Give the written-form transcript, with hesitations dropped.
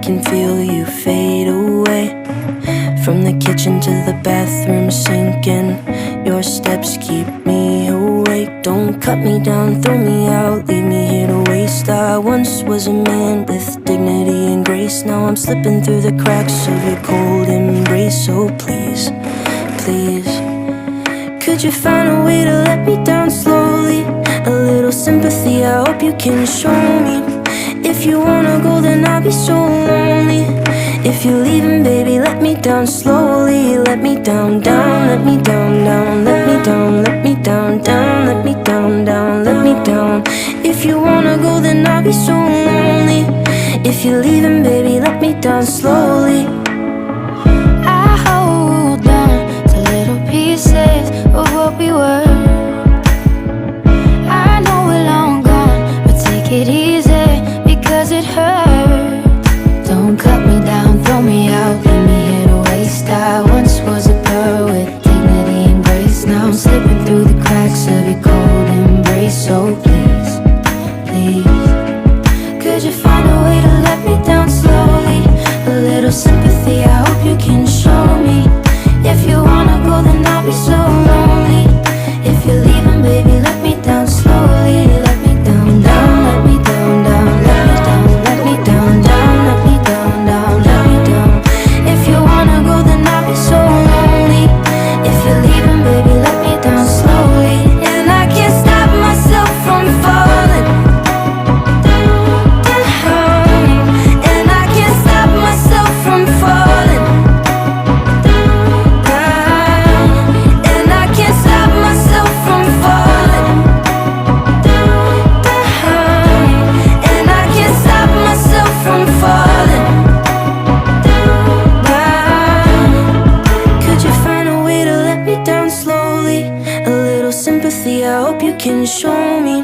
can feel you fade away. From the kitchen to the bathroom sinking, your steps keep me awake. Don't cut me down, throw me out, leave me here to waste. I once was a man with dignity and grace. Now I'm slipping through the cracks of your cold embrace. So please, please, could you find a way to let me down slowly? A little sympathy, I hope you can show me. If you wanna go, then I'll be so lonely. If you're leaving, baby, let me down slowly. Let me down, down, let me down, down. Let me down, let me down, down. Let me down, down, let me down. If you wanna go, then I'll be so lonely. If you're leaving, baby, let me down slowly. I hold on to little pieces of what we were. I know we're long gone, but take it easy, because it hurts. Don't cut me down, throw me out, leave me here to waste. I once was a girl with dignity and grace. Now I'm slipping through the cracks of your cold embrace. So please, please, could you find a way to let me down slowly? A little sympathy, I hope you can show me. If you wanna go, then I'll be so lonely. If you're leaving, baby, let me down slowly. Let me down, down, let me down, down. Let me down, let me down, down. Let me down, down, let me down. If you wanna go, then I'll be so lonely. If you're leaving, baby, let me down slowly. And I can't stop myself from falling down. And I can't stop myself from falling down. And I can't stop myself from falling down. And I can't stop myself from falling down. Could you find a way to let me down slowly? A little sympathy, I hope you can show me.